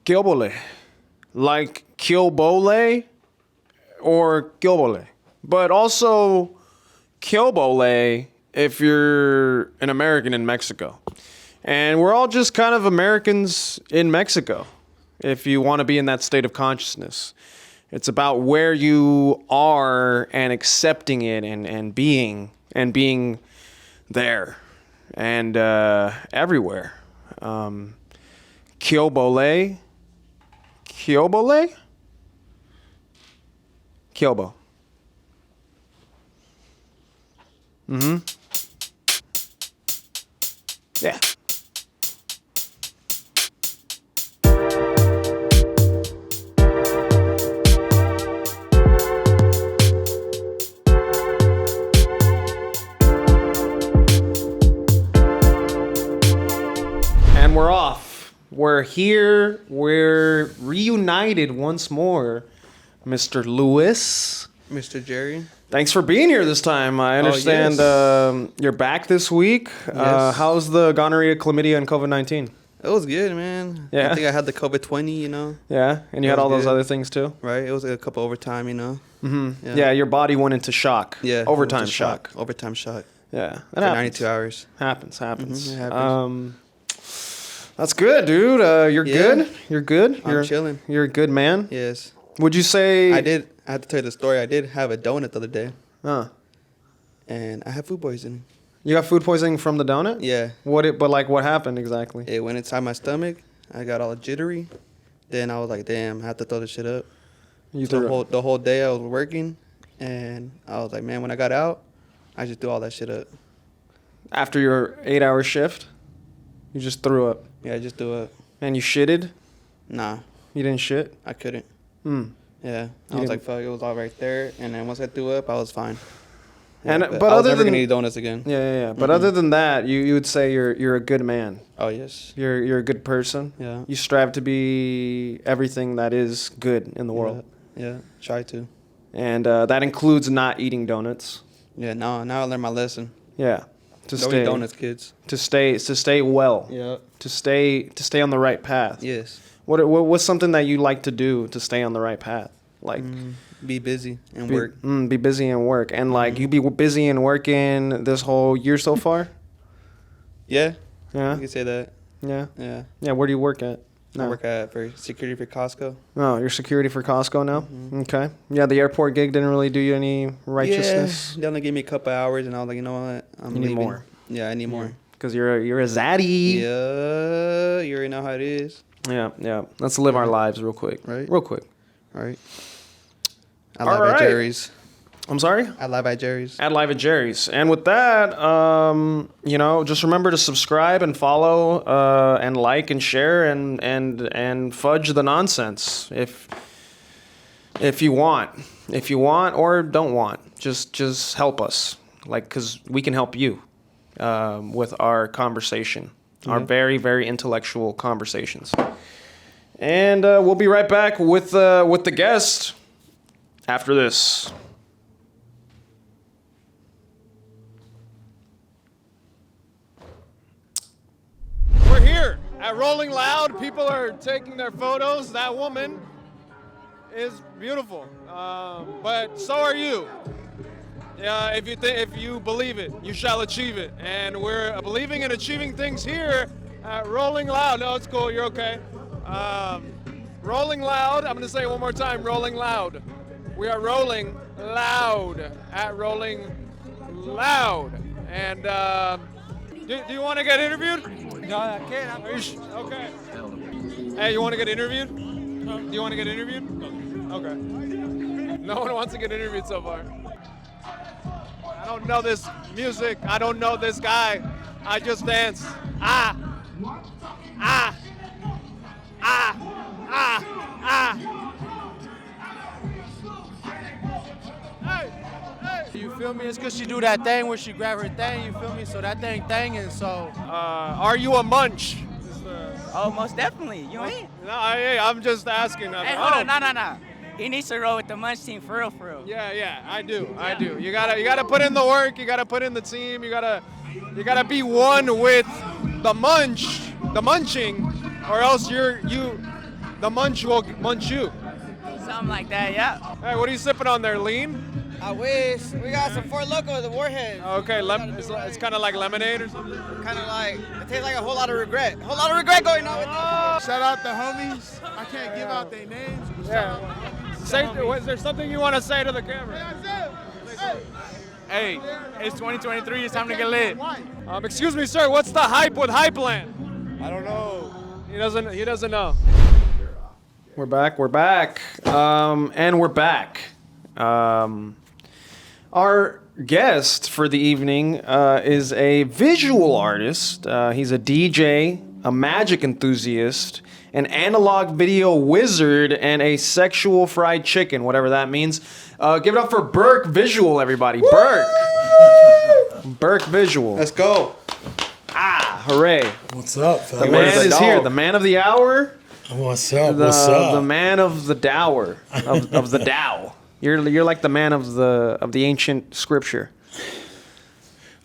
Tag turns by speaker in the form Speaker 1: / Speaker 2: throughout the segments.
Speaker 1: Kilbole. Like Kilbole or Kilbole. But also Kilbole if you're an American in Mexico. And we're all just kind of Americans in Mexico, if you want to be in that state of consciousness. It's about where you are and accepting it and being there and everywhere. Kilbole. Kilbole? Kilbo. Mm-hmm. Yeah. And we're off. We're here. We're reunited once more. Mr. Lewis.
Speaker 2: Mr. Jerry.
Speaker 1: Thanks for being here this time. I understand you're back this week.
Speaker 2: Yes.
Speaker 1: How's the gonorrhea, chlamydia, and COVID-19?
Speaker 2: It was good, man.
Speaker 1: Yeah.
Speaker 2: I think I had the COVID-20, you know.
Speaker 1: Yeah, and you had all those other things too?
Speaker 2: Right. It was a couple overtime, you know.
Speaker 1: Mm-hmm. Yeah, your body went into shock.
Speaker 2: Yeah.
Speaker 1: Overtime shock.
Speaker 2: Overtime shock.
Speaker 1: Yeah.
Speaker 2: For 92 hours.
Speaker 1: Happens.
Speaker 2: Mm-hmm. It happens.
Speaker 1: That's good, dude. You're good? You're good?
Speaker 2: I'm chilling.
Speaker 1: You're a good man?
Speaker 2: Yes.
Speaker 1: Would you say...
Speaker 2: I had to tell you the story. I did have a donut the other day.
Speaker 1: Huh.
Speaker 2: And I had food poisoning.
Speaker 1: You got food poisoning from the donut?
Speaker 2: Yeah.
Speaker 1: What happened exactly?
Speaker 2: It went inside my stomach. I got all jittery. Then I was like, damn, I have to throw this shit up. The whole day I was working. And I was like, man, when I got out, I just threw all that shit up.
Speaker 1: After your 8-hour shift? You just threw up?
Speaker 2: Yeah, I just threw up.
Speaker 1: And you shitted?
Speaker 2: Nah.
Speaker 1: You didn't shit?
Speaker 2: I couldn't.
Speaker 1: Hmm.
Speaker 2: Yeah. I was like, fuck, it was all right there. And then once I threw up, I was fine.
Speaker 1: Yeah,
Speaker 2: but I was never going to eat donuts again.
Speaker 1: Yeah. But other than that, you would say you're a good man.
Speaker 2: Oh, yes.
Speaker 1: You're a good person.
Speaker 2: Yeah.
Speaker 1: You strive to be everything that is good in the world.
Speaker 2: Yeah. Try to.
Speaker 1: And that includes not eating donuts.
Speaker 2: Yeah, now I learned my lesson.
Speaker 1: Yeah.
Speaker 2: Don't eat donuts, kids.
Speaker 1: To stay well.
Speaker 2: Yeah.
Speaker 1: To stay on the right path.
Speaker 2: Yes.
Speaker 1: What's something that you like to do to stay on the right path? Like
Speaker 2: be busy and work.
Speaker 1: Be busy and work. And like you be busy and working this whole year so far?
Speaker 2: Yeah.
Speaker 1: Yeah.
Speaker 2: You can say that.
Speaker 1: Yeah.
Speaker 2: Yeah.
Speaker 1: Yeah, where do you work at?
Speaker 2: I work for security for Costco.
Speaker 1: Oh, you're security for Costco now? Mm-hmm. Okay. Yeah, the airport gig didn't really do you any righteousness?
Speaker 2: Yeah, they only gave me a couple hours, and I was like, you know what? I'm leaving.
Speaker 1: Need more.
Speaker 2: Yeah, I need more.
Speaker 1: Because you're a zaddy.
Speaker 2: Yeah, you already know how it is.
Speaker 1: Yeah. Let's live our lives real quick.
Speaker 2: Right.
Speaker 1: Real quick.
Speaker 2: All right. I live at Jerry's.
Speaker 1: I'm sorry?
Speaker 2: I live at Jerry's.
Speaker 1: At Live at Jerry's. And with that, just remember to subscribe and follow and like and share and fudge the nonsense if you want. If you want or don't want, just help us. Like, because we can help you with our conversation, our very, very intellectual conversations. And we'll be right back with the guest after this. We're here at Rolling Loud. People are taking their photos. That woman is beautiful, but so are you. Yeah, if you believe it, you shall achieve it. And we're believing and achieving things here at Rolling Loud. No, it's cool. You're okay. Rolling Loud. I'm going to say it one more time. Rolling Loud. We are rolling loud at Rolling Loud. And do you want to get interviewed?
Speaker 3: No, I can't.
Speaker 1: Okay. Hey, you want to get interviewed? Do you want to get interviewed? Okay. No one wants to get interviewed so far. I don't know this music. I don't know this guy. I just dance. Ah. Hey.
Speaker 3: You feel me? It's because she do that thing where she grab her thing, you feel me? So that thing and so.
Speaker 1: Are you a munch?
Speaker 4: Oh, most definitely. You ain't?
Speaker 1: No, I'm just asking.
Speaker 4: Hey, hold on. No. He needs to roll with the munch team for real.
Speaker 1: Yeah, I do. You gotta put in the work. You gotta put in the team. You gotta be one with the munching, or else the munch will munch you.
Speaker 4: Something like that, yeah.
Speaker 1: Hey, what are you sipping on there? Lean?
Speaker 5: I wish. We got some Four Loko, the Warhead.
Speaker 1: Okay, it's kind of like lemonade or something.
Speaker 5: Kind of like, it tastes like a whole lot of regret. A whole lot of regret going on with that.
Speaker 6: Shout out the homies. I can't give out their names. But shout out.
Speaker 1: Was there something you want to say to the camera?
Speaker 3: Hey, it's 2023. It's time to get lit.
Speaker 1: Excuse me, sir. What's the hype with Hypeland?
Speaker 6: I don't know.
Speaker 1: He doesn't know.
Speaker 7: We're back. And we're back. Our guest for the evening is a visual artist. He's a DJ, a magic enthusiast, an analog video wizard, and a sexual fried chicken, whatever that means. Give it up for Berk Visual, everybody. Berk Visual.
Speaker 2: Let's go.
Speaker 7: Hooray.
Speaker 8: What's up,
Speaker 7: The
Speaker 8: fellas?
Speaker 7: man is here. The man of the hour.
Speaker 8: What's up?
Speaker 7: The man of the dower of the Tao. You're like the man of the ancient scripture.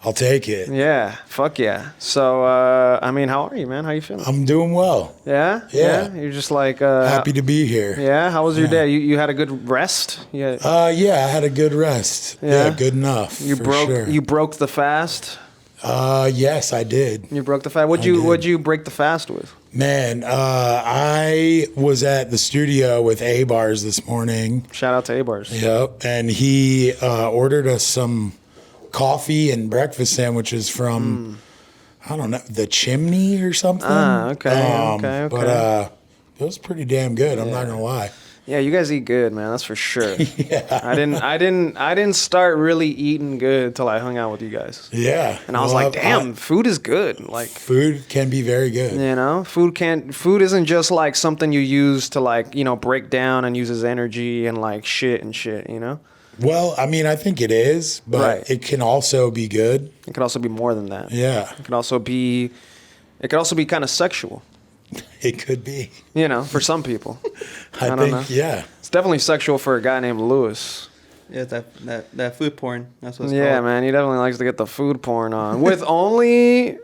Speaker 8: I'll take it.
Speaker 7: Yeah, fuck yeah. So I mean, how are you, man? How you feeling?
Speaker 8: I'm doing well.
Speaker 7: Yeah. You're just like
Speaker 8: Happy to be here.
Speaker 7: Yeah. How was your day? You had a good rest? Yeah.
Speaker 8: Yeah, I had a good rest. Yeah, good enough.
Speaker 7: You broke the fast.
Speaker 8: Yes, I did.
Speaker 7: You broke the fast. What'd you break the fast with?
Speaker 8: Man, I was at the studio with A-Bars this morning.
Speaker 7: Shout out to A-Bars.
Speaker 8: Yep, and he ordered us some coffee and breakfast sandwiches from I don't know, the Chimney or something.
Speaker 7: Okay.
Speaker 8: But it was pretty damn good. I'm not gonna lie.
Speaker 7: Yeah, you guys eat good, man. That's for sure.
Speaker 8: Yeah.
Speaker 7: I didn't start really eating good till I hung out with you guys.
Speaker 8: Yeah.
Speaker 7: And I was like, damn, food is good. Like,
Speaker 8: food can be very good.
Speaker 7: you know, food isn't just like something you use to like, you know, break down and use as energy and like shit, you know?
Speaker 8: Well, I mean, I think it is, but
Speaker 7: Right.
Speaker 8: it can also be good.
Speaker 7: It could also be more than that.
Speaker 8: Yeah,
Speaker 7: It could also be kind of sexual,
Speaker 8: it could be.
Speaker 7: you know, for some people.
Speaker 8: I
Speaker 7: don't
Speaker 8: think,
Speaker 7: know.
Speaker 8: yeah.
Speaker 7: It's definitely sexual for a guy named Lewis.
Speaker 2: Yeah, that food porn. That's what's
Speaker 7: Yeah,
Speaker 2: called.
Speaker 7: man, he definitely likes to get the food porn on with only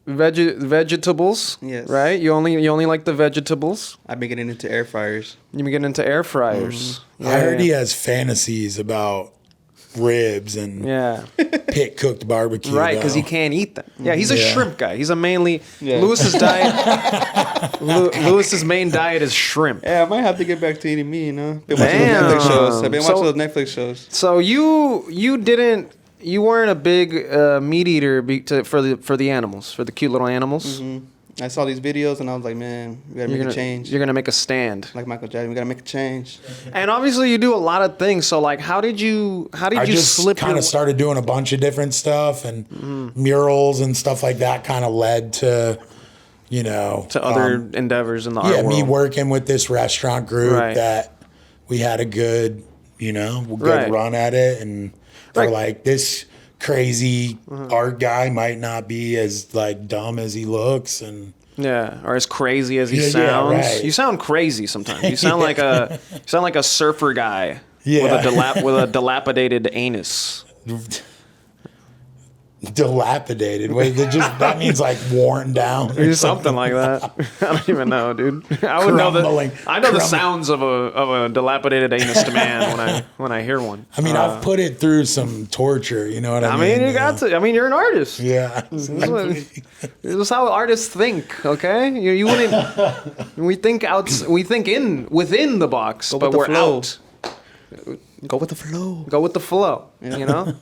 Speaker 7: vegetables.
Speaker 2: Yes.
Speaker 7: Right? You only like the vegetables.
Speaker 2: I've been getting into air fryers.
Speaker 7: You been getting into air fryers.
Speaker 8: I heard he has fantasies about ribs and
Speaker 7: Yeah.
Speaker 8: pit cooked barbecue.
Speaker 7: Right, because he
Speaker 8: though.
Speaker 7: can't eat them. Yeah, he's a
Speaker 8: Yeah.
Speaker 7: shrimp guy. He's a mainly
Speaker 2: Yeah.
Speaker 7: Lewis's diet. Lewis's main diet is shrimp.
Speaker 2: Yeah, I might have to get back to eating meat, you know? Been watching
Speaker 7: Damn.
Speaker 2: those Netflix shows. I've been
Speaker 7: So-
Speaker 2: watching those Netflix shows.
Speaker 7: So you weren't a big meat eater for the animals, for the cute little animals.
Speaker 2: I saw these videos and I was like, man, we gotta make a change.
Speaker 7: You're gonna make a stand.
Speaker 2: Like Michael Jackson, we gotta make a change.
Speaker 7: And obviously you do a lot of things. So like, how did you
Speaker 8: I just
Speaker 7: slip
Speaker 8: kind
Speaker 7: your
Speaker 8: of started doing a bunch of different stuff and murals and stuff like that kind of led to, you know.
Speaker 7: to other endeavors in the art
Speaker 8: Yeah,
Speaker 7: world?
Speaker 8: me working with this restaurant group
Speaker 7: Right.
Speaker 8: that we had a good, good
Speaker 7: Right.
Speaker 8: run at it. And
Speaker 7: Right.
Speaker 8: we're like, this crazy art guy might not be as like dumb as he looks. And
Speaker 7: Yeah, or as crazy as he
Speaker 8: Yeah,
Speaker 7: sounds.
Speaker 8: right.
Speaker 7: You sound crazy sometimes. You sound like a surfer guy
Speaker 8: Yeah.
Speaker 7: with a dilapidated anus.
Speaker 8: dilapidated. Wait, that means like worn down.
Speaker 7: Or something like that. I don't even know, dude. I would know
Speaker 8: Crumbling.
Speaker 7: the sounds of a dilapidated anus to man when I hear one.
Speaker 8: I mean, I've put it through some torture. You know what I mean?
Speaker 7: you got to. I mean, you're an artist.
Speaker 8: Yeah.
Speaker 7: This is how artists think. Okay, you wouldn't. We think within the box,
Speaker 2: Go
Speaker 7: but
Speaker 2: with the
Speaker 7: we're
Speaker 2: flow.
Speaker 7: out.
Speaker 2: Go with the flow.
Speaker 7: Go with the flow. You know.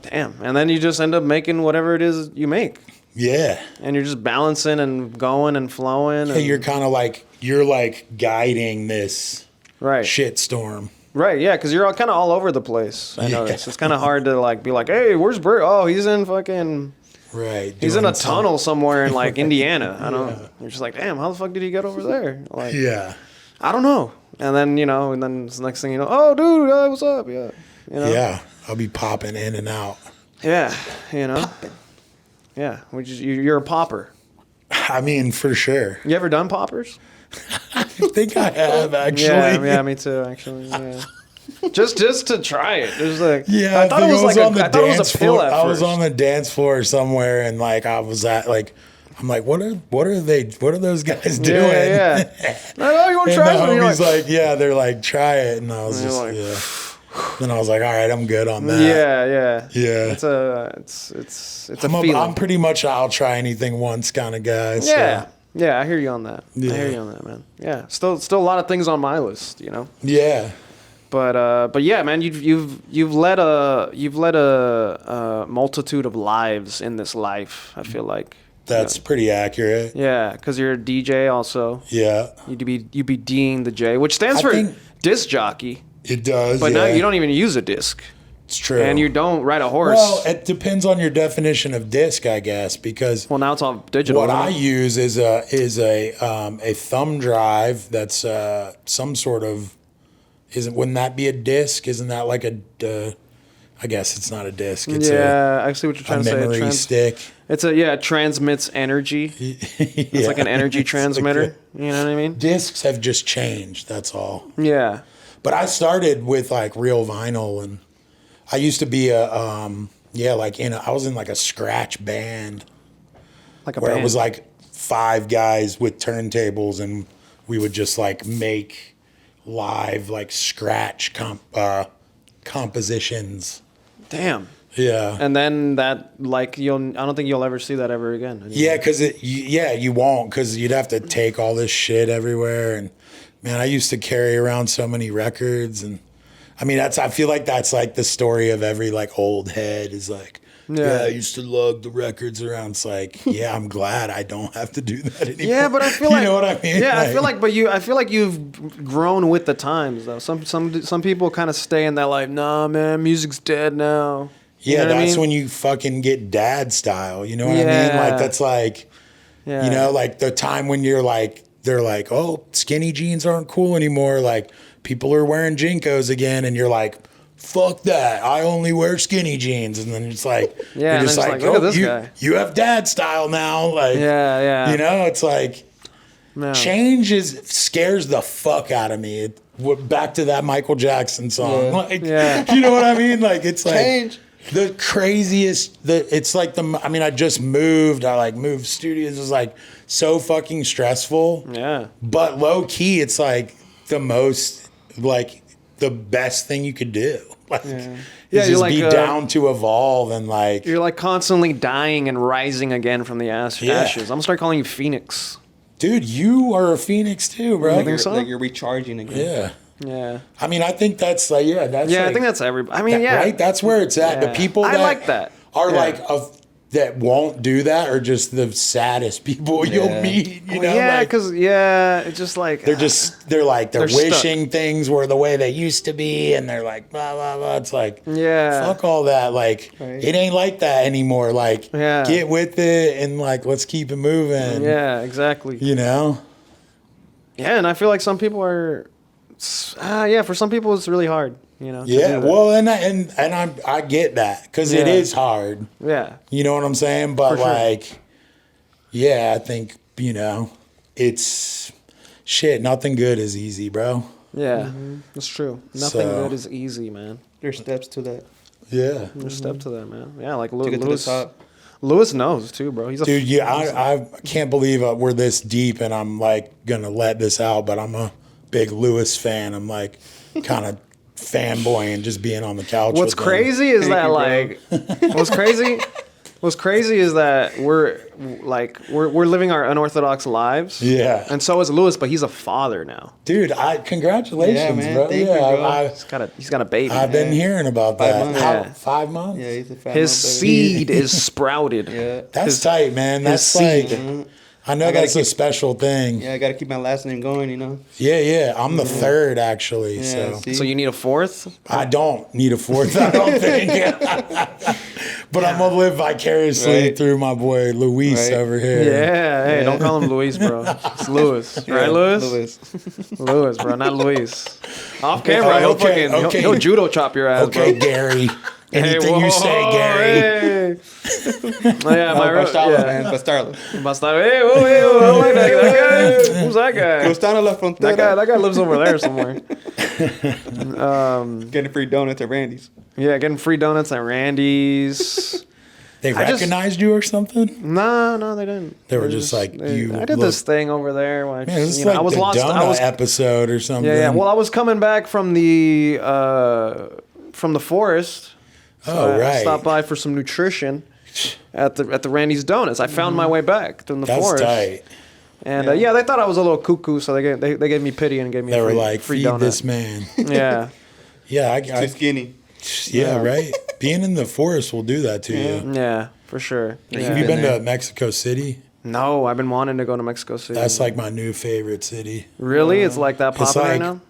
Speaker 7: Damn, and then you just end up making whatever it is you make,
Speaker 8: Yeah.
Speaker 7: and you're just balancing and going and flowing.
Speaker 8: Hey,
Speaker 7: And,
Speaker 8: you're kind of like guiding this
Speaker 7: right,
Speaker 8: shitstorm.
Speaker 7: right, yeah, because you're kind of all over the place. I
Speaker 8: Yeah.
Speaker 7: notice it's kind of hard to like be like, hey, where's Bert? Oh, he's in fucking.
Speaker 8: Right.
Speaker 7: He's in
Speaker 8: doing
Speaker 7: a tunnel somewhere in like Indiana. I don't. You're just like, damn, how the fuck did he get over there? Like,
Speaker 8: Yeah.
Speaker 7: I don't know. And then and then the next thing you know, oh, dude, what's up? Yeah, you know?
Speaker 8: Yeah. I'll be popping in and out.
Speaker 7: Yeah, you know. Yeah, you're a popper.
Speaker 8: I mean, for sure.
Speaker 7: You ever done poppers?
Speaker 8: I think I have actually.
Speaker 7: Yeah, me too. Actually, yeah. just to try it. There's like,
Speaker 8: Yeah,
Speaker 7: I thought it was like
Speaker 8: on the
Speaker 7: I thought it was
Speaker 8: dance
Speaker 7: a pill
Speaker 8: floor.
Speaker 7: at
Speaker 8: I was
Speaker 7: first.
Speaker 8: on the dance floor somewhere, and like I was at like I'm like, what are those guys doing?
Speaker 7: Yeah. Oh, you want to
Speaker 8: And
Speaker 7: try
Speaker 8: the
Speaker 7: it?
Speaker 8: homie's like, yeah, they're like, try it. And I was just,
Speaker 7: like,
Speaker 8: yeah. Then I was like, all right, I'm good on that.
Speaker 7: Yeah.
Speaker 8: Yeah.
Speaker 7: It's a feeling.
Speaker 8: I'm pretty much I'll try anything once kind of guy. So.
Speaker 7: Yeah. Yeah, I hear you on that.
Speaker 8: Yeah.
Speaker 7: I hear you on that, man. Yeah. Still a lot of things on my list, you know.
Speaker 8: Yeah.
Speaker 7: But yeah, man, you've led a multitude of lives in this life. I feel like
Speaker 8: That's pretty accurate.
Speaker 7: yeah, because you're a DJ also.
Speaker 8: Yeah.
Speaker 7: You'd be D'ing the J, which stands
Speaker 8: I
Speaker 7: for
Speaker 8: think-
Speaker 7: disc jockey.
Speaker 8: It does.
Speaker 7: But
Speaker 8: yeah.
Speaker 7: now you don't even use a disc,
Speaker 8: It's true.
Speaker 7: and you don't ride a horse.
Speaker 8: Well, it depends on your definition of disc, I guess, because
Speaker 7: Well, now it's all digital.
Speaker 8: what
Speaker 7: isn't
Speaker 8: I
Speaker 7: it?
Speaker 8: use is a thumb drive that's some sort of wouldn't that be a disc? Isn't that like I guess it's not a disc. It's
Speaker 7: Yeah, I see what you're
Speaker 8: a
Speaker 7: trying to say.
Speaker 8: memory stick.
Speaker 7: It transmits energy. It's like an energy transmitter. You know what I mean?
Speaker 8: Discs have just changed. That's all.
Speaker 7: Yeah.
Speaker 8: But I started with like real vinyl, and I used to be I was in like a scratch band
Speaker 7: Like a
Speaker 8: where
Speaker 7: band.
Speaker 8: it was like 5 guys with turntables, and we would just like make live like scratch compositions.
Speaker 7: Damn.
Speaker 8: Yeah.
Speaker 7: And then that, like, I don't think you'll ever see that ever again. anymore.
Speaker 8: Yeah, because you won't, because you'd have to take all this shit everywhere. And man, I used to carry around so many records, and I mean I feel like that's like the story of every like old head is like, yeah, I used to lug the records around. It's like, yeah, I'm glad I don't have to do that anymore.
Speaker 7: Yeah, but I feel like
Speaker 8: you know what I mean.
Speaker 7: Yeah, I feel like you've grown with the times though. Some people kind of stay in that like, nah, man, music's dead now. You
Speaker 8: Yeah,
Speaker 7: know what I
Speaker 8: that's
Speaker 7: mean?
Speaker 8: when you fucking get dad style. You know what I mean?
Speaker 7: Yeah.
Speaker 8: Like that's like,
Speaker 7: Yeah.
Speaker 8: you know, like the time when you're like, they're like, oh, skinny jeans aren't cool anymore. Like people are wearing Jinkos again, and you're like, fuck that. I only wear skinny jeans. And then it's like,
Speaker 7: Yeah,
Speaker 8: you're just
Speaker 7: and then
Speaker 8: like,
Speaker 7: it's like, look at this
Speaker 8: you,
Speaker 7: guy.
Speaker 8: you have dad style now. Like,
Speaker 7: Yeah.
Speaker 8: you know, it's like
Speaker 7: No.
Speaker 8: change scares the fuck out of me. Back to that Michael Jackson song.
Speaker 2: Yeah.
Speaker 8: Like,
Speaker 7: Yeah.
Speaker 8: you know what I mean? Like, it's like
Speaker 2: Change.
Speaker 8: the craziest. It's like I just moved. I like moved studios. It was like so fucking stressful.
Speaker 7: Yeah.
Speaker 8: But low key, it's like the most like the best thing you could do. Like,
Speaker 7: Yeah,
Speaker 8: is
Speaker 7: you're
Speaker 8: just
Speaker 7: like,
Speaker 8: be down to evolve and like.
Speaker 7: You're like constantly dying and rising again from the ashes.
Speaker 8: Yeah.
Speaker 7: I'm gonna start calling you Phoenix.
Speaker 8: Dude, you are a phoenix too, bro.
Speaker 7: You think so?
Speaker 2: Like you're recharging again.
Speaker 8: Yeah.
Speaker 7: Yeah.
Speaker 8: I mean, I think that's like, that's
Speaker 7: Yeah, I
Speaker 8: like-
Speaker 7: think that's everybody. I mean, yeah.
Speaker 8: Right? That's where it's at.
Speaker 7: Yeah.
Speaker 8: The people
Speaker 7: I
Speaker 8: that
Speaker 7: like that.
Speaker 8: are
Speaker 7: Yeah.
Speaker 8: like that won't do that are just the saddest people you'll
Speaker 2: Yeah.
Speaker 8: meet. You know,
Speaker 7: yeah,
Speaker 8: like,
Speaker 7: because it's just like
Speaker 8: they're
Speaker 7: They're stuck.
Speaker 8: wishing things were the way they used to be, and they're like blah blah blah. It's like
Speaker 7: Yeah.
Speaker 8: fuck all that. Like
Speaker 2: Right.
Speaker 8: it ain't like that anymore. Like
Speaker 7: Yeah.
Speaker 8: get with it and like let's keep it moving.
Speaker 7: Yeah, exactly.
Speaker 8: You know.
Speaker 7: Yeah, and I feel like some people are. For some people it's really hard. You know. to
Speaker 8: Yeah.
Speaker 7: do that.
Speaker 8: Well, and I get that because it
Speaker 7: Yeah.
Speaker 8: is hard.
Speaker 7: Yeah.
Speaker 8: You know what I'm saying? But
Speaker 7: For sure.
Speaker 8: like, yeah, I think, it's shit. Nothing good is easy, bro.
Speaker 7: Yeah. That's true. Nothing
Speaker 8: So-
Speaker 7: good is easy, man.
Speaker 2: There's steps to that.
Speaker 8: Yeah.
Speaker 7: There's a step to that, man. Yeah, like
Speaker 2: To get to the
Speaker 7: Lewis.
Speaker 2: top.
Speaker 7: Lewis knows too, bro. He's a
Speaker 8: Dude, yeah, I can't believe we're this deep and I'm like going to let this out, but I'm a big Lewis fan. I'm like kind of fanboying just being on the couch.
Speaker 7: What's
Speaker 8: with him.
Speaker 7: crazy is that
Speaker 2: you, bro.
Speaker 7: what's crazy is that we're living our unorthodox lives.
Speaker 8: Yeah.
Speaker 7: And so is Lewis, but he's a father now.
Speaker 8: Dude, congratulations,
Speaker 2: Yeah, man.
Speaker 8: bro.
Speaker 2: Thank you, bro.
Speaker 7: He's got a baby.
Speaker 8: I've been hearing about
Speaker 2: 5
Speaker 8: that.
Speaker 2: months.
Speaker 8: How,
Speaker 7: Yeah.
Speaker 8: 5 months?
Speaker 2: Yeah, he's a fat
Speaker 7: His
Speaker 2: motherfucker.
Speaker 7: seed is sprouted.
Speaker 2: Yeah.
Speaker 8: That's tight, man. That's
Speaker 7: seed.
Speaker 8: like, I know
Speaker 2: I gotta
Speaker 8: that's a special thing.
Speaker 2: Yeah, I gotta keep my last name going, you know.
Speaker 8: Yeah. I'm the third actually.
Speaker 2: Yeah,
Speaker 8: so
Speaker 2: see?
Speaker 7: So you need a fourth?
Speaker 8: I don't need a fourth, I don't think. But I'm going to live vicariously
Speaker 2: Right.
Speaker 8: through my boy Luis
Speaker 2: Right.
Speaker 8: over here.
Speaker 7: Yeah. Hey, don't call him Luis, bro. It's Lewis. Right, Lewis? Lewis, bro, not Luis. Off camera,
Speaker 8: Oh,
Speaker 7: he'll
Speaker 8: okay.
Speaker 7: he'll judo chop your ass,
Speaker 8: Okay,
Speaker 7: bro.
Speaker 8: Gary.
Speaker 7: Hey,
Speaker 8: Anything you say,
Speaker 7: whoa,
Speaker 8: Gary.
Speaker 7: Hey. Oh, yeah, my
Speaker 2: Bastardo,
Speaker 7: yeah.
Speaker 2: man. Bastardo.
Speaker 7: Bastardo. Hey, whoa, I like that guy. Who's that guy?
Speaker 2: Costano La Frontera.
Speaker 7: That guy lives over there somewhere.
Speaker 2: Getting free donuts at Randy's.
Speaker 7: Yeah, getting free donuts at Randy's.
Speaker 8: They recognized you or something?
Speaker 7: No, they didn't.
Speaker 8: They were just like, you
Speaker 7: I did this thing over there. When
Speaker 8: Man, this is like
Speaker 7: I was
Speaker 8: the
Speaker 7: lost.
Speaker 8: donut
Speaker 7: I was
Speaker 8: episode or something.
Speaker 7: Yeah. Well, I was coming back from the forest. So I stopped by for some nutrition at the Randy's Donuts. I found my way back through the forest.
Speaker 8: That's tight.
Speaker 7: And they thought I was a little cuckoo, so they gave me pity and gave me
Speaker 8: They
Speaker 7: a
Speaker 8: were
Speaker 7: free,
Speaker 8: like,
Speaker 7: free
Speaker 8: feed
Speaker 7: donut.
Speaker 8: this man.
Speaker 7: Yeah.
Speaker 8: Yeah,
Speaker 2: Too skinny.
Speaker 8: Yeah, right. Being in the forest will do that to you.
Speaker 7: Yeah, for sure.
Speaker 8: Have you been to Mexico City?
Speaker 7: No, I've been wanting to go to Mexico City.
Speaker 8: That's like my new favorite city.
Speaker 7: Really? It's like that popular right now?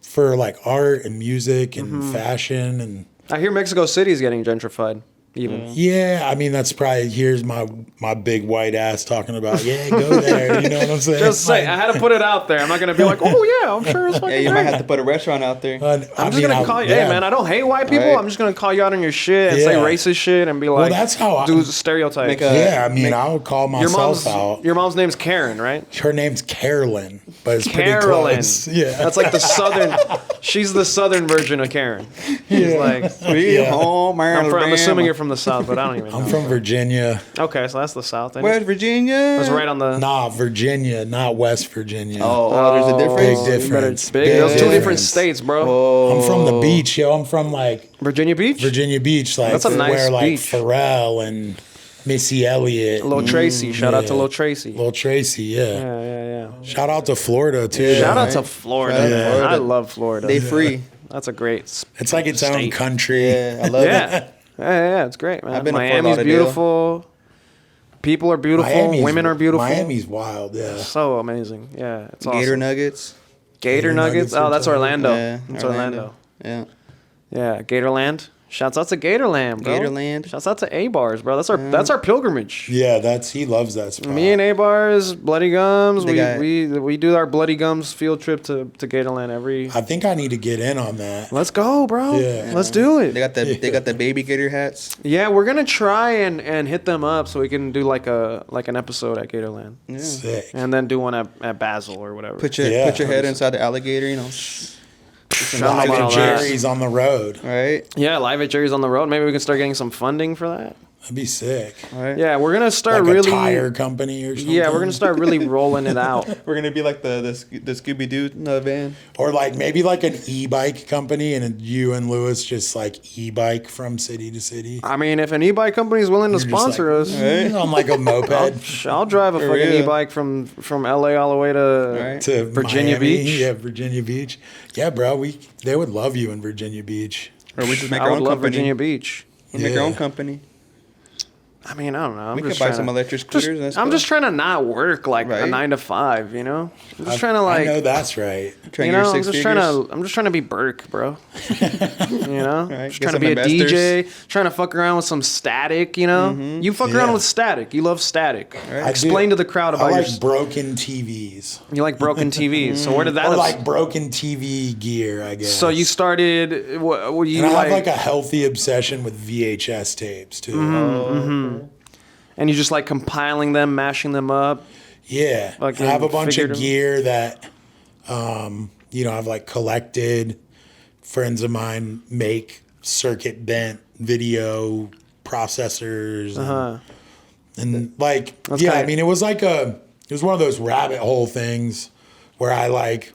Speaker 8: For like art and music and fashion and
Speaker 7: I hear Mexico City is getting gentrified. Even.
Speaker 8: Yeah, I mean that's probably here's my big white ass talking about go there. You know what I'm saying?
Speaker 7: Just say I had to put it out there. I'm not gonna be like, oh yeah, I'm sure it's fucking
Speaker 2: Yeah, you
Speaker 7: great.
Speaker 2: might have to put a restaurant out there.
Speaker 7: I'm just gonna call you. Hey man, I don't hate white people.
Speaker 2: Right.
Speaker 7: I'm just gonna call you out on your shit and say racist shit and be like,
Speaker 8: that's how
Speaker 7: do stereotypes.
Speaker 8: I would call myself out.
Speaker 7: Your mom's name's Karen, right?
Speaker 8: Her name's Carolyn, but it's
Speaker 7: Carolyn.
Speaker 8: pretty close. Yeah,
Speaker 7: that's like the southern. She's the southern version of Karen. She's like,
Speaker 2: home,
Speaker 7: I'm assuming you're from the south, but I don't even know.
Speaker 8: I'm from Virginia.
Speaker 7: Okay, so that's the south.
Speaker 2: West Virginia?
Speaker 7: It's right on the.
Speaker 8: Nah, Virginia, not West Virginia.
Speaker 2: There's a difference?
Speaker 8: Big difference.
Speaker 7: Big. Those two different states, bro.
Speaker 8: I'm from the beach, yo. I'm from like
Speaker 7: Virginia Beach.
Speaker 8: Virginia Beach, like
Speaker 7: that's a nice
Speaker 8: where like
Speaker 7: beach.
Speaker 8: Pharrell and Missy Elliott,
Speaker 7: Lil Tracy. Shout out to Lil Tracy.
Speaker 8: Lil Tracy,
Speaker 7: Yeah.
Speaker 8: Shout out to Florida too.
Speaker 7: Shout out to Florida, man.
Speaker 2: Florida.
Speaker 7: I love Florida.
Speaker 2: They free.
Speaker 7: That's a great.
Speaker 8: It's like its own
Speaker 7: state.
Speaker 8: country.
Speaker 2: Yeah, I love it.
Speaker 7: Yeah, it's great, man.
Speaker 2: I've been to Fort
Speaker 7: Miami's
Speaker 2: Lauderdale.
Speaker 7: beautiful. People are beautiful. Women are beautiful.
Speaker 8: Miami's wild, yeah.
Speaker 7: So amazing. Yeah, it's
Speaker 2: Gator
Speaker 7: awesome.
Speaker 2: Nuggets.
Speaker 7: Gator Nuggets. Oh, that's Orlando.
Speaker 2: Yeah,
Speaker 7: That's Orlando.
Speaker 2: Yeah.
Speaker 7: Yeah, Gatorland. Shouts out to Gatorland, bro.
Speaker 2: Gatorland.
Speaker 7: Shouts out to A-Bars, bro. That's our pilgrimage.
Speaker 8: Yeah, he loves that spot.
Speaker 7: Me and A-Bars, Bloody Gums.
Speaker 2: They
Speaker 7: We do our Bloody Gums field trip to Gatorland every.
Speaker 8: I think I need to get in on that.
Speaker 7: Let's go, bro.
Speaker 8: Yeah.
Speaker 7: Let's do it.
Speaker 2: They got the baby gator hats.
Speaker 7: Yeah, we're gonna try and hit them up so we can do like an episode at Gatorland,
Speaker 2: Yeah.
Speaker 8: Sick.
Speaker 7: and then do one at Basel or whatever.
Speaker 2: Put your head inside the alligator, you know.
Speaker 8: Live
Speaker 7: about
Speaker 8: at
Speaker 7: all that.
Speaker 8: Jerry's on the road.
Speaker 2: Right?
Speaker 7: Yeah, live at Jerry's on the road. Maybe we can start getting some funding for that.
Speaker 8: That'd be sick.
Speaker 2: Right.
Speaker 7: Yeah, we're gonna start
Speaker 8: Like
Speaker 7: really.
Speaker 8: a tire company or something.
Speaker 7: Yeah, we're gonna start really rolling it out.
Speaker 2: We're gonna be like the Scooby Doo van.
Speaker 8: Or like maybe like an e-bike company, and you and Lewis just like e-bike from city to city.
Speaker 7: I mean, if an e-bike company is willing to
Speaker 8: You're just
Speaker 7: sponsor us,
Speaker 8: on like a moped
Speaker 7: I'll drive a fucking
Speaker 2: real.
Speaker 7: e-bike from LA all the way to
Speaker 8: to
Speaker 7: Virginia
Speaker 8: Miami.
Speaker 7: Beach.
Speaker 8: Yeah, Virginia Beach. Yeah, bro, they would love you in Virginia Beach.
Speaker 2: Or we just make
Speaker 7: I
Speaker 2: our
Speaker 7: would
Speaker 2: own
Speaker 7: love
Speaker 2: company.
Speaker 7: Virginia Beach.
Speaker 2: We make our own company.
Speaker 7: I mean, I don't know.
Speaker 2: We could buy some electric scooters.
Speaker 7: I'm just trying to not work like a
Speaker 2: Right.
Speaker 7: 9 to 5, you know? I'm just trying to like,
Speaker 8: I know that's right.
Speaker 2: trying
Speaker 7: you
Speaker 2: to
Speaker 7: know,
Speaker 2: get
Speaker 7: I'm
Speaker 2: six
Speaker 7: just trying to be Burke, bro. You know?
Speaker 2: Right,
Speaker 7: Just
Speaker 2: get
Speaker 7: trying to
Speaker 2: some
Speaker 7: be
Speaker 2: investors.
Speaker 7: a DJ, trying to fuck around with some static, you know? You fuck around
Speaker 8: Yeah.
Speaker 7: with static. You love static.
Speaker 8: I
Speaker 7: Explain
Speaker 8: do.
Speaker 7: to the crowd
Speaker 8: I
Speaker 7: about
Speaker 8: like
Speaker 7: your
Speaker 8: broken TVs.
Speaker 7: you like broken TVs. So where did that
Speaker 8: Or like broken TV gear, I guess.
Speaker 7: So you started what you
Speaker 8: And I have
Speaker 7: like
Speaker 8: like a healthy obsession with VHS tapes too.
Speaker 7: and you just like compiling them, mashing them up.
Speaker 8: Yeah,
Speaker 7: Like
Speaker 8: I have a bunch
Speaker 7: figured
Speaker 8: of
Speaker 7: 'em-
Speaker 8: gear that, I've like collected. Friends of mine make circuit bent video processors, and like,
Speaker 7: kinda-
Speaker 8: I mean, it was one of those rabbit hole things where I like,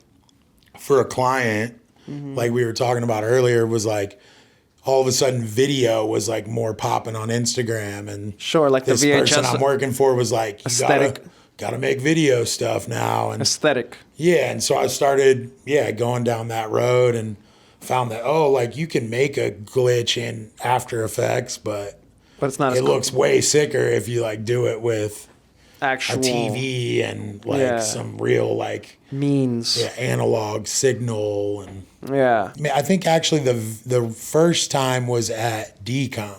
Speaker 8: for a client, like we were talking about earlier, was like, all of a sudden video was like more popping on Instagram, and
Speaker 7: Sure, like the
Speaker 8: this
Speaker 7: VHS
Speaker 8: person I'm working for was like, you
Speaker 7: aesthetic.
Speaker 8: gotta make video stuff now, and
Speaker 7: Aesthetic.
Speaker 8: yeah, and so I started going down that road and found that like you can make a glitch in After Effects, but
Speaker 7: But it's not as
Speaker 8: it looks way sicker if you like do it with
Speaker 7: actual
Speaker 8: a TV and like some real like
Speaker 7: means.
Speaker 8: analog signal. And
Speaker 7: Yeah.
Speaker 8: I mean, I think actually the first time was at Decon,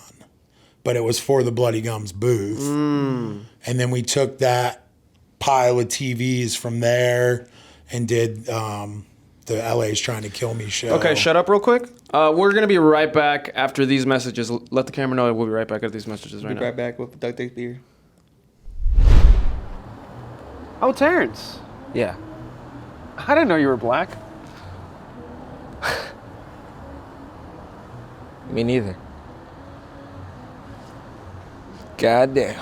Speaker 8: but it was for the Bloody Gums booth. And then we took that pile of TVs from there and did the LA's Trying to Kill Me show.
Speaker 7: Okay, shut up real quick. We're gonna be right back after these messages. Let the camera know we'll be right back after these messages right
Speaker 2: Be
Speaker 7: now.
Speaker 2: right back with duct tape beer.
Speaker 7: Oh, Terrence.
Speaker 9: Yeah.
Speaker 7: I didn't know you were black.
Speaker 9: Me neither. Goddamn.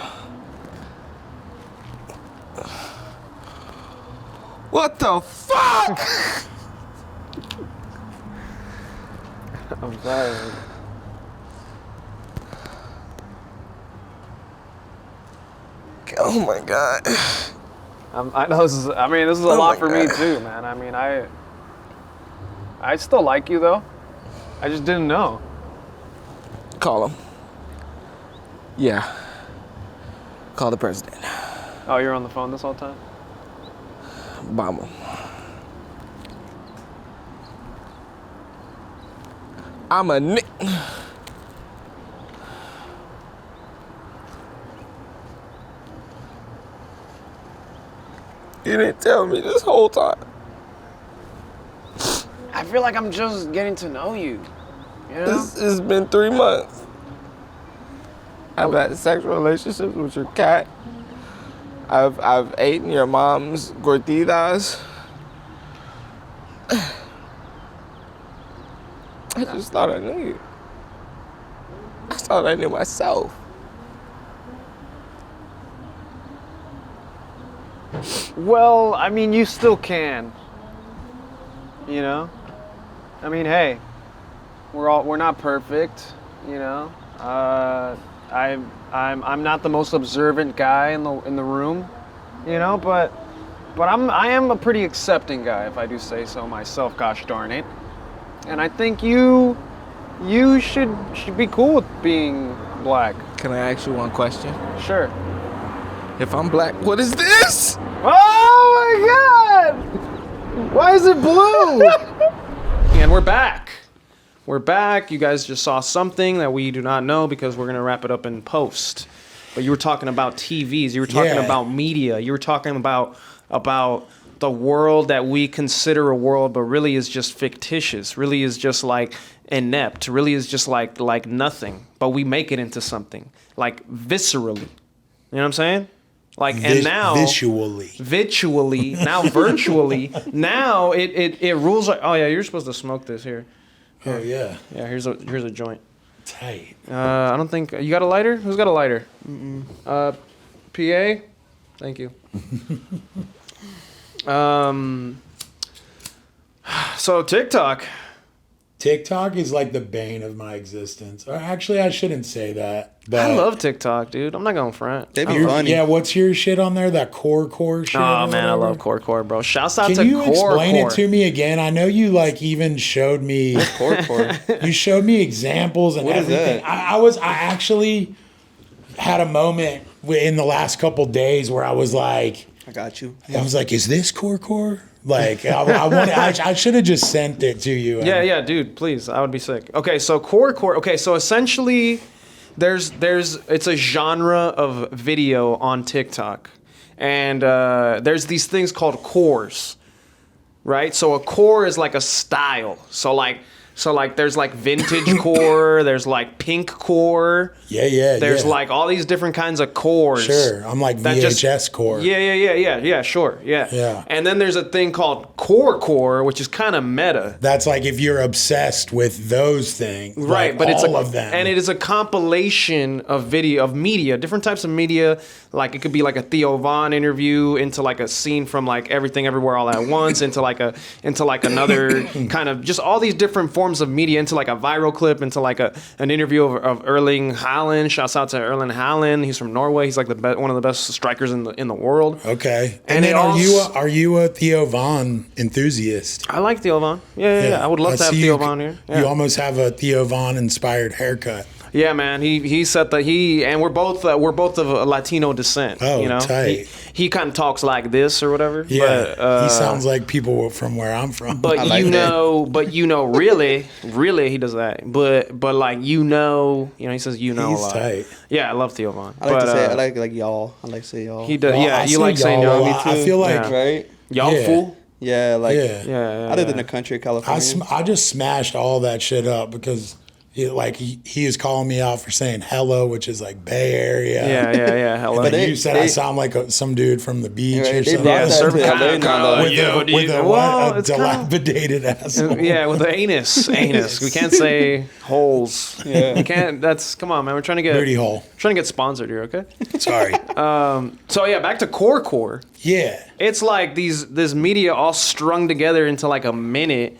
Speaker 9: What the fuck?
Speaker 7: I'm sorry.
Speaker 9: Oh my god.
Speaker 7: I know this is. I mean, this is a lot for me too, man. I mean, I still like you though. I just didn't know.
Speaker 9: Call him. Yeah. Call the president.
Speaker 7: Oh, you're on the phone this whole time?
Speaker 9: Bomb him. I'm a nick. You didn't tell me this whole time.
Speaker 7: I feel like I'm just getting to know you. You know?
Speaker 9: It's been 3 months. I've had sexual relationships with your cat. I've eaten your mom's gorditas. I just thought I knew you. I thought I knew myself.
Speaker 7: Well, I mean, you still can. You know? I mean, hey, we're not perfect, you know? I'm not the most observant guy in the room, you know, but I am a pretty accepting guy, if I do say so myself, gosh darn it. And I think you should be cool with being black.
Speaker 9: Can I ask you one question?
Speaker 7: Sure.
Speaker 9: If I'm black, what is this?
Speaker 7: Oh my god! Why is it blue? And we're back. We're back. You guys just saw something that we do not know because we're gonna wrap it up in post. But you were talking about TVs. You were talking about media. You were talking about the world that we consider a world, but really is just fictitious. Really is just like inept. Really is just like nothing. But we make it into something like viscerally. You know what I'm saying? Like and now virtually now virtually now it rules like, oh yeah, you're supposed to smoke this here.
Speaker 8: Oh yeah.
Speaker 7: Yeah, here's a joint.
Speaker 8: Tight.
Speaker 7: I don't think you got a lighter. Who's got a lighter? PA. Thank you. So TikTok.
Speaker 8: TikTok is like the bane of my existence. Or actually, I shouldn't say that. But
Speaker 7: I love TikTok, dude. I'm not going front.
Speaker 2: They be funny.
Speaker 8: Yeah, what's your shit on there? That core shit?
Speaker 7: Oh man, I love core, bro. Shouts out to core.
Speaker 8: Can you explain it to me again? I know you like even showed me
Speaker 2: core.
Speaker 8: You showed me examples and
Speaker 2: what
Speaker 8: everything. I actually had a moment in the last couple days where I was like,
Speaker 2: I got you.
Speaker 8: I was like, is this core? Like I should have just sent it to you.
Speaker 7: Yeah, dude, please. I would be sick. Okay, so core. Okay, so essentially there's it's a genre of video on TikTok. And there's these things called cores. Right? So a core is like a style. So like there's like vintage core, there's like pink core.
Speaker 8: Yeah.
Speaker 7: There's like all these different kinds of cores.
Speaker 8: Sure. I'm like VHS core.
Speaker 7: Yeah, sure. Yeah. And then there's a thing called core, which is kind of meta.
Speaker 8: That's like if you're obsessed with those things.
Speaker 7: Right,
Speaker 8: like
Speaker 7: but it's
Speaker 8: all of them.
Speaker 7: And it is a compilation of video, of media, different types of media. Like it could be like a Theo Von interview into like a scene from like Everything Everywhere All at Once into like another kind of just all these different forms of media, into like a viral clip, into like an interview of Erling Haaland. Shouts out to Erling Haaland. He's from Norway. He's like one of the best strikers in the world.
Speaker 8: Okay. And then are you a Theo Von enthusiast?
Speaker 7: I like Theo Von. Yeah. I would love to have Theo Von here. Yeah.
Speaker 8: You almost have a Theo Von inspired haircut.
Speaker 7: Yeah, man. He said that and we're both of Latino descent.
Speaker 8: Oh,
Speaker 7: you know?
Speaker 8: tight.
Speaker 7: He kind of talks like this or whatever.
Speaker 8: Yeah,
Speaker 7: but,
Speaker 8: he sounds like people from where I'm from.
Speaker 7: But really, he does that. But like he says
Speaker 8: He's
Speaker 7: a lot.
Speaker 8: tight.
Speaker 7: Yeah, I love Theo Von.
Speaker 2: I like to say I like y'all. I like to say y'all.
Speaker 7: He does.
Speaker 8: Well,
Speaker 7: Yeah,
Speaker 8: I
Speaker 7: you
Speaker 8: say
Speaker 7: like saying y'all. Me too.
Speaker 8: I feel like
Speaker 2: right.
Speaker 7: Y'all fool.
Speaker 2: Yeah, like
Speaker 7: Yeah.
Speaker 2: I lived in the country of California.
Speaker 8: I just smashed all that shit up because he is calling me out for saying hello, which is like Bay Area.
Speaker 7: Yeah. Hello.
Speaker 8: But you said I sound like some dude from the beach or something.
Speaker 2: Yeah,
Speaker 8: With a dilapidated asshole.
Speaker 7: Yeah, with the anus. We can't say holes.
Speaker 2: Yeah.
Speaker 7: You can't. Come on, man. We're trying to get
Speaker 8: Booty hole.
Speaker 7: Trying to get sponsored here, okay?
Speaker 8: Sorry.
Speaker 7: So yeah, back to core.
Speaker 8: Yeah.
Speaker 7: It's like this media all strung together into like a minute,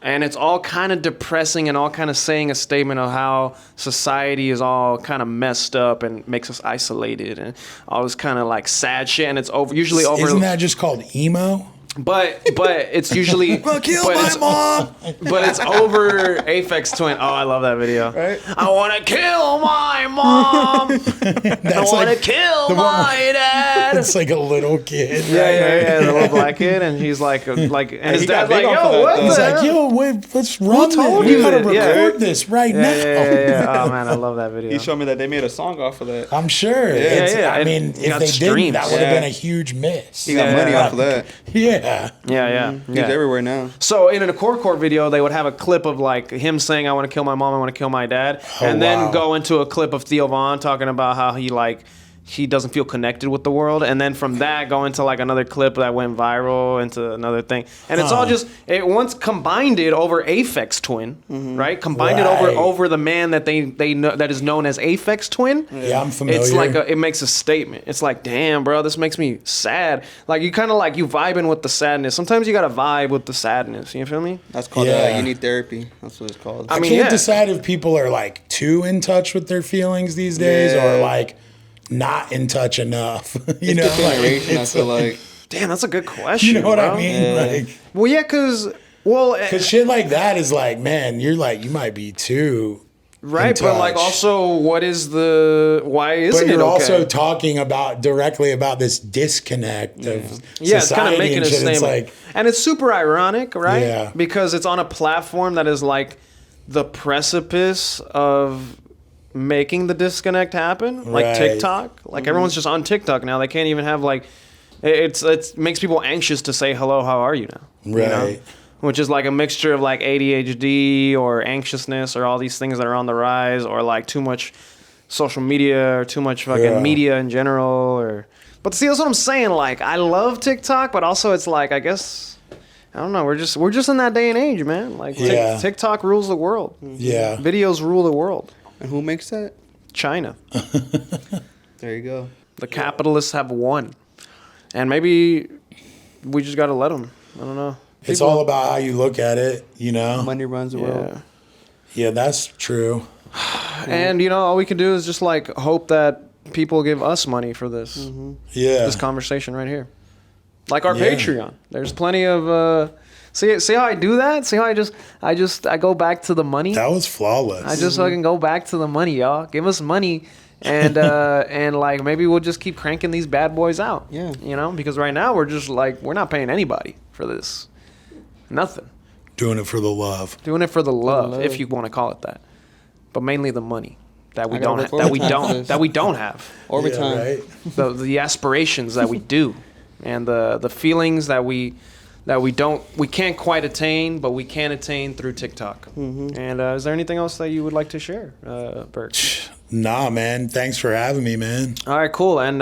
Speaker 7: and it's all kind of depressing and all kind of saying a statement of how society is all kind of messed up and makes us isolated and all this kind of like sad shit. And it's usually over.
Speaker 8: Isn't that just called emo?
Speaker 7: But it's usually
Speaker 8: kill my mom.
Speaker 7: But it's over Aphex Twin. Oh, I love that video.
Speaker 2: Right?
Speaker 7: I want to kill my mom. I want to kill my dad.
Speaker 8: It's like a little kid.
Speaker 7: Yeah, the little black kid, and he's like, and his dad's like, yo, what
Speaker 8: He's
Speaker 7: the
Speaker 8: like,
Speaker 7: hell?
Speaker 8: yo, wait, let's run
Speaker 7: told
Speaker 8: this.
Speaker 7: you
Speaker 8: We gotta
Speaker 7: that? Yeah.
Speaker 8: record this right now.
Speaker 7: Yeah. Oh man, I love that video.
Speaker 2: He showed me that they made a song off of that.
Speaker 8: I'm sure.
Speaker 7: Yeah.
Speaker 8: I mean,
Speaker 7: He got
Speaker 8: if they didn't, that
Speaker 7: streams.
Speaker 8: would have
Speaker 2: Yeah.
Speaker 8: been a huge miss.
Speaker 2: He got money off of that.
Speaker 8: Yeah.
Speaker 7: Yeah.
Speaker 2: He's everywhere now.
Speaker 7: So in a core video, they would have a clip of like him saying, "I want to kill my mom, I want to kill my dad," and then go into a clip of Theo Von talking about how he doesn't feel connected with the world, and then from that go into like another clip that went viral into another thing, and it's all just once combined it over Aphex Twin, right? Combined it over the man that they know that is known as Aphex Twin.
Speaker 8: Yeah, I'm familiar.
Speaker 7: It's like it makes a statement. It's like, damn, bro, this makes me sad. Like you kind of like you vibing with the sadness. Sometimes you gotta vibe with the sadness. You feel me?
Speaker 2: That's called
Speaker 8: Yeah.
Speaker 2: you need therapy. That's what it's called.
Speaker 8: I can't decide if people are like too in touch with their feelings these days or like not in touch enough. You know,
Speaker 2: the generation, I feel like.
Speaker 7: Damn, that's a good question.
Speaker 8: You know what
Speaker 7: bro.
Speaker 8: I mean?
Speaker 2: Yeah.
Speaker 8: Like,
Speaker 7: Well, yeah, cause
Speaker 8: shit like that is like, man, you might be too
Speaker 7: right,
Speaker 8: in
Speaker 7: but like
Speaker 8: touch.
Speaker 7: also, why isn't
Speaker 8: But
Speaker 7: it
Speaker 8: you're
Speaker 7: okay?
Speaker 8: also talking directly about this disconnect of
Speaker 7: Yeah, it's kind
Speaker 8: society
Speaker 7: of making
Speaker 8: and
Speaker 7: a
Speaker 8: shit.
Speaker 7: statement,
Speaker 8: It's like,
Speaker 7: and it's super ironic, right?
Speaker 8: Yeah.
Speaker 7: Because it's on a platform that is like the precipice of making the disconnect happen, like
Speaker 8: Right.
Speaker 7: TikTok. Like everyone's just on TikTok now. They can't even have like it makes people anxious to say hello, how are you now? You know?
Speaker 8: Right.
Speaker 7: Which is like a mixture of like ADHD or anxiousness or all these things that are on the rise, or like too much social media or too much fucking media in general. But see, that's what I'm saying. Like I love TikTok, but also it's like I guess I don't know. We're just in that day and age, man. Like TikTok rules the world.
Speaker 8: Yeah.
Speaker 7: Videos rule the world.
Speaker 2: And who makes that?
Speaker 7: China.
Speaker 2: There you go.
Speaker 7: The capitalists have won, and maybe we just gotta let them. I don't know.
Speaker 8: It's all about how you look at it, you know?
Speaker 2: Money runs the world.
Speaker 8: Yeah, that's true.
Speaker 7: And you know, all we can do is just like hope that people give us money for this.
Speaker 8: Yeah.
Speaker 7: This conversation right here, like our Patreon. There's plenty of. See how I do that? See how I go back to the money.
Speaker 8: That was flawless.
Speaker 7: I just fucking go back to the money, y'all. Give us money, and and like maybe we'll just keep cranking these bad boys out.
Speaker 2: Yeah.
Speaker 7: You know, because right now we're just like we're not paying anybody for this. Nothing.
Speaker 8: Doing it for the love.
Speaker 7: Doing it for the love, if you want to call it that. But mainly the money that we
Speaker 2: I gotta
Speaker 7: don't
Speaker 2: work overtime for this.
Speaker 7: have.
Speaker 2: Overtime.
Speaker 8: Yeah, right?
Speaker 7: The aspirations that we do, and the feelings that we can't quite attain, but we can attain through TikTok. And is there anything else that you would like to share, Berk?
Speaker 8: Nah, man. Thanks for having me, man.
Speaker 7: All right, cool. And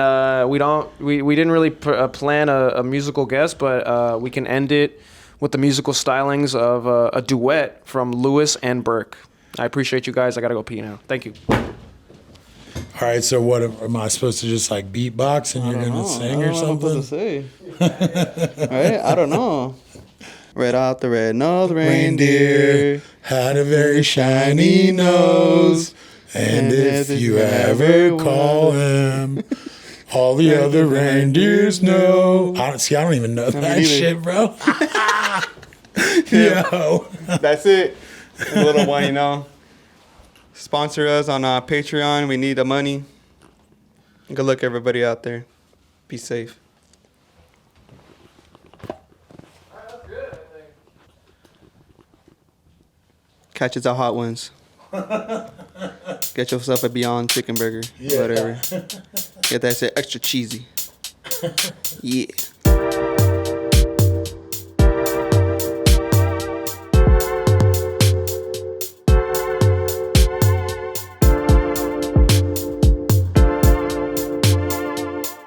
Speaker 7: we didn't really plan a musical guest, but we can end it with the musical stylings of a duet from Lewis and Berk. I appreciate you guys. I gotta go pee now. Thank you.
Speaker 8: All right, so what am I supposed to just like beatbox and you're gonna sing or something?
Speaker 2: Say. Right? I don't know. Right out the red-nosed reindeer
Speaker 8: had a very shiny nose, and if you ever call him, all the other reindeers know. I don't even know that
Speaker 2: either.
Speaker 8: shit, bro. Yo.
Speaker 2: That's it. A little one, you know. Sponsor us on Patreon. We need the money. Good luck, everybody out there. Be safe. Catch us at Hot Ones. Get yourself a Beyond Chicken Burger. Whatever. Get that shit extra cheesy. Yeah.